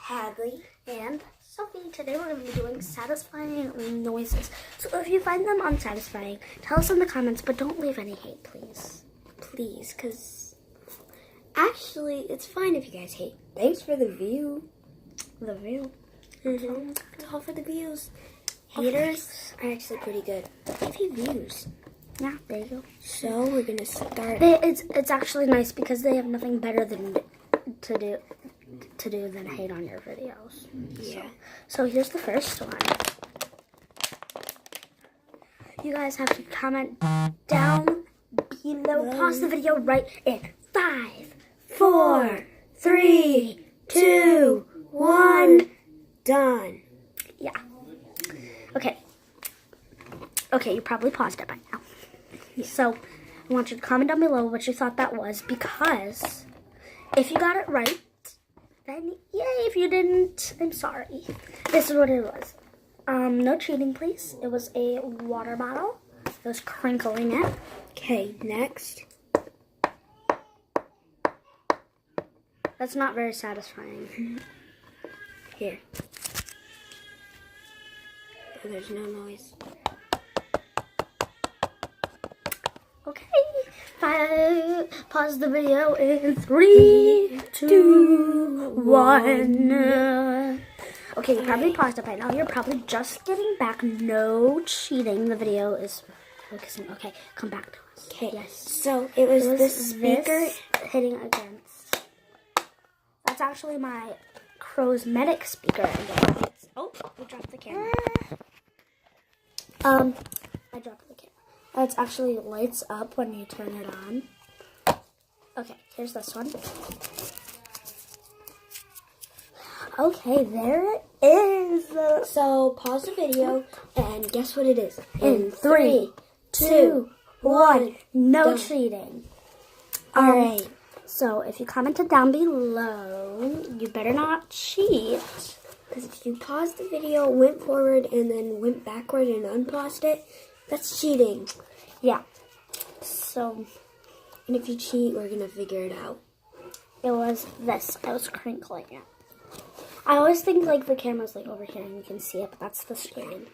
Hadley, and Sophie. Today we're going to be doing satisfying noises. So if you find them unsatisfying, tell us in the comments, but don't leave any hate, please. please, because actually, it's fine if you guys hate. Thanks for the view. The view. It's all for the views. Haters are actually pretty good. Give you views. Yeah, there you go. So we're going to start. It's actually nice because they have nothing better than to do than hate on your videos. Yeah. So here's the first one. You guys have to comment down below. Pause the video right in 5, 4, 3, 2, 1. Done. Yeah. Okay. Okay, you probably paused it by now. Yeah. So I want you to comment down below what you thought that was, because if you got it right, then yay. If you didn't, I'm sorry. This is what it was. No cheating, please. It was a water bottle. It was crinkling it. Okay, next. That's not very satisfying. Here. Oh, there's no noise. Okay. Pause the video in 3, 2, 1. Okay, you probably paused it by now. You're probably just getting back. No cheating. The video is focusing. Okay, come back to us. Okay. Yes. So it was this speaker. This hitting against. That's actually my Crowsmetic speaker. Oh, we dropped the camera. I dropped the camera. It actually lights up when you turn it on. Okay, here's this one. Okay, there it is. So pause the video and guess what it is. In 3, 2, 1. No Done. cheating. Alright. So if you commented down below, you better not cheat. Because if you paused the video, went forward, and then went backward and unpaused it, that's cheating. Yeah. So And if you cheat, we're going to figure it out. it was this. I was crinkling it. I always think like the camera's like over here and you can see it, but that's the screen.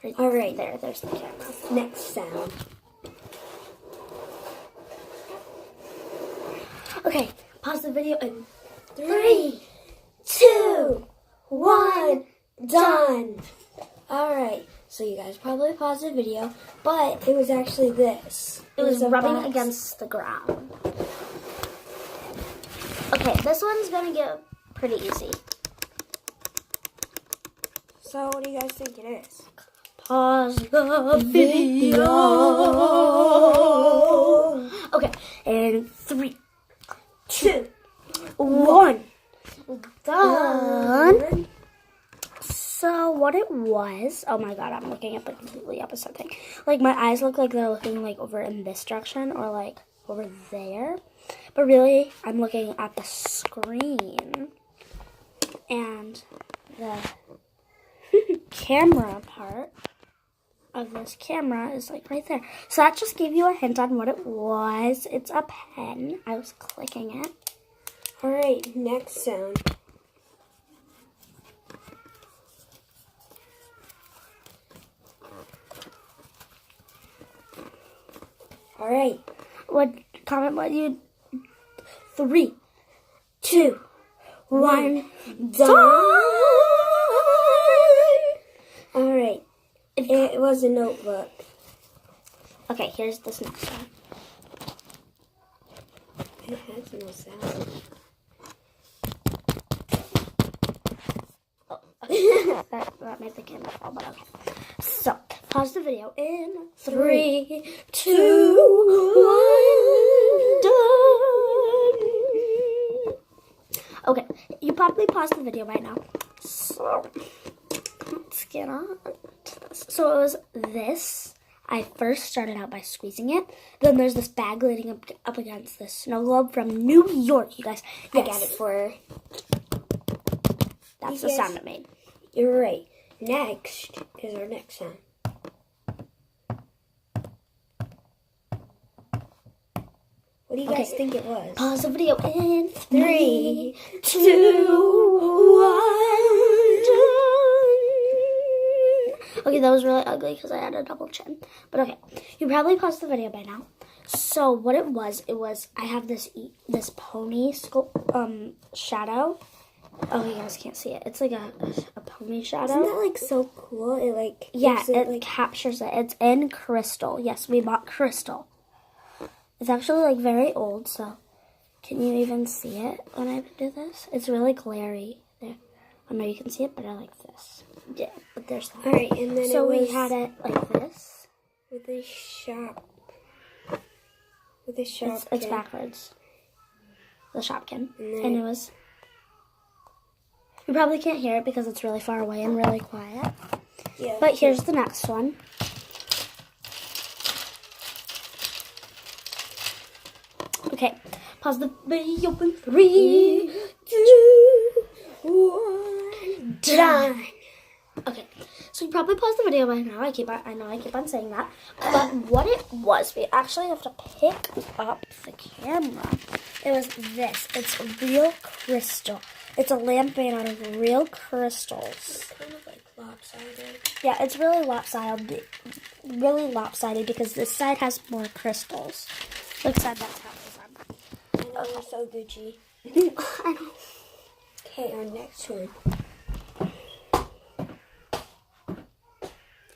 Right Alright. there's the camera. Next sound. Okay, pause the video in 3, 2, 1, done. Alright, so you guys probably paused the video, but it was actually this. It was a rubbing box. against the ground. Okay, this one's gonna get pretty easy. So what do you guys think it is? Pause the video. Okay, and 3, 2, 1. Done. So what it was, oh my god, I'm looking at the completely opposite thing. Like my eyes look like they're looking like over in this direction or like over there. But really, I'm looking at the screen. And the camera part of this camera is like right there. So that just gave you a hint on what it was. It's a pen. I was clicking it. Alright, next sound. Alright. Comment what you. 3, 2, 1. Done! Alright. It was a notebook. Okay, here's this next one. It has no sound. Oh, okay. that made the camera fall, but okay. So, pause the video in 3, 2, 1. Done. Okay, you probably paused the video right now. So, let's get on to this. So it was this. I first started out by squeezing it. Then there's this bag leading up against this snow globe from New York, you guys. I got it for her. That's the sound it made. You're right. Next is our next sound. What do you guys think it was? Pause the video in 3, 2, 1. Okay, that was really ugly because I had a double chin. But okay, you probably paused the video by now. So what it was I have this pony shadow. Oh, you guys can't see it. It's like a pony shadow. Isn't that like so cool? It like captures it. It's in crystal. Yes, we bought crystal. It's actually like very old, so can you even see it when I do this? It's really glary there. Oh no, you can see it better like this. Yeah, but there's that. All right, and then so we had it like this with a shop. It's backwards. The Shopkin, then, and it was. You probably can't hear it because it's really far away and really quiet. Yeah. But here's the next one. Okay, pause the video in 3, 2, 1, done. Okay, so you probably paused the video by now. I know I keep on saying that. But what it was, we actually have to pick up the camera. It was this. It's real crystal. It's a lamp made out of real crystals. It's kind of like lopsided. Yeah, it's really lopsided. Really lopsided because this side has more crystals. Looks like that's how it's on. I know, you're so Gucci. I know. Okay, our next one.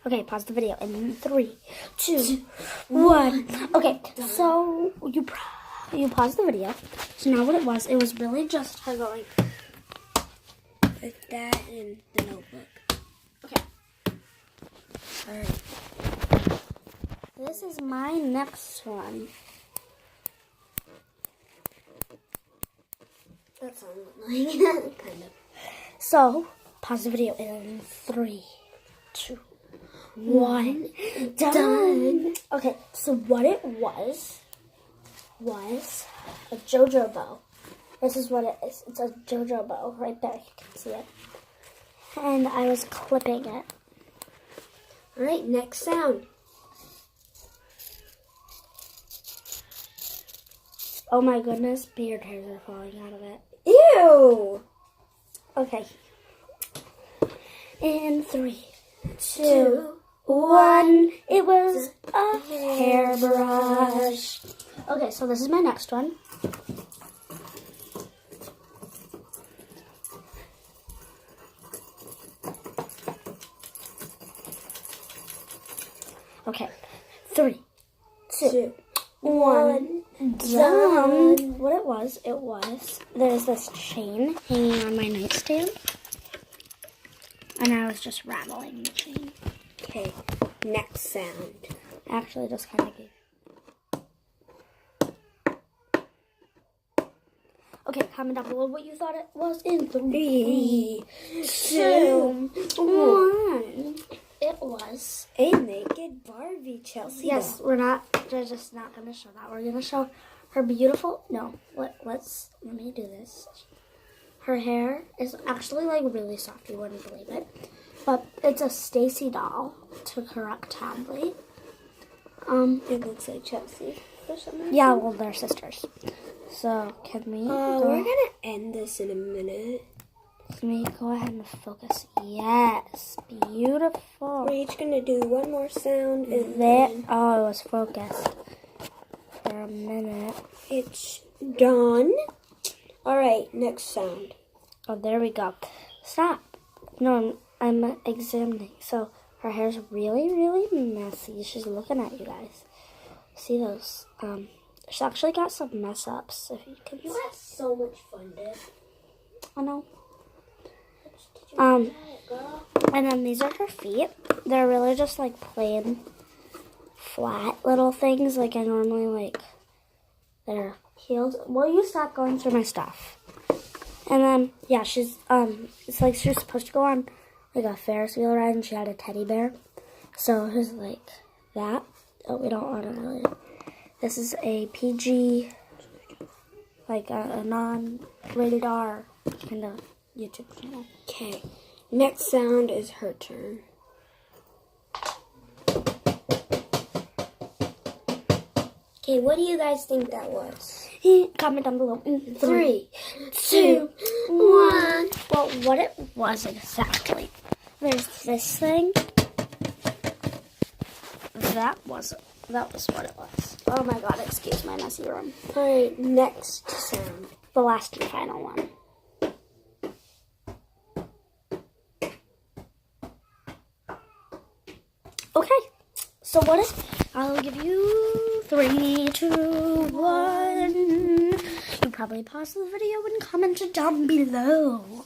Okay, pause the video in 3, 2, 1. Okay, so you paused the video. So now what it was really just her going With that and the notebook. Okay. Alright. This is my next one. That sounds like kind of. So, pause the video in 3, 2, 1. Done. Okay, so what it was a JoJo bow. This is what it is. It's a JoJo bow right there. You can see it. And I was clipping it. Alright, next sound. Oh my goodness, beard hairs are falling out of it. Ew! Okay. In 3, 2, 2, 1. It was a hairbrush. Okay, so this is my next one. Okay, 3, 2, 1. Done. What it was, there's this chain hanging on my nightstand. And I was just rattling the chain. Okay, next sound. Actually, just kind of gave. Okay, comment down below what you thought it was in 3, 2, 1. It was a naked Barbie, Chelsea. Yes, we're just not going to show that. We're going to show her beautiful. No, let me do this. Her hair is actually like really soft. You wouldn't believe it, but it's a Stacy doll to correct Hadley. It looks like Chelsea or something. Yeah, well, they're sisters. So can we? We're gonna end this in a minute. Let me go ahead and focus. Yes, beautiful. We're each gonna do one more sound and oh, it was focused for a minute. It's done. All right, next sound. Oh, there we go. Stop. No, I'm examining. So her hair's really, really messy. She's looking at you guys. See those? She's actually got some mess ups. If you can. You had so much fun, Dad. I know. And then these are her feet. They're really just like plain, flat little things. Like I normally like their heels. Will you stop going through my stuff? And then yeah, she's it's like she was supposed to go on like a Ferris wheel ride, and she had a teddy bear. So it was like that. Oh, we don't want to really. This is a PG, like a non-rated R kind of YouTube channel. Okay, next sound is her turn. Okay, Okay, what do you guys think that was? Comment down below. 3, 2, 1. Well, what it was exactly. There's this thing. That was what it was. Oh my god, excuse my messy room. Alright, next sound. The last and final one. Okay, so what if I'll give you 3, 2, 1. You probably pause the video and comment it down below.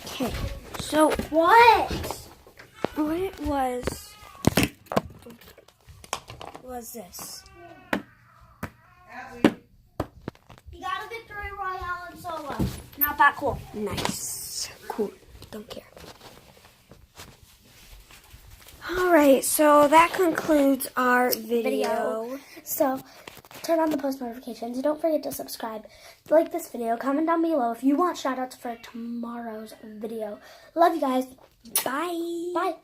Okay, so what it was this. He got a victory royale in solo. Not that cool. Nice. Cool. Don't care. Alright, so that concludes our video. So, turn on the post notifications. Don't forget to subscribe. Like this video. Comment down below if you want shoutouts for tomorrow's video. Love you guys. Bye. Bye.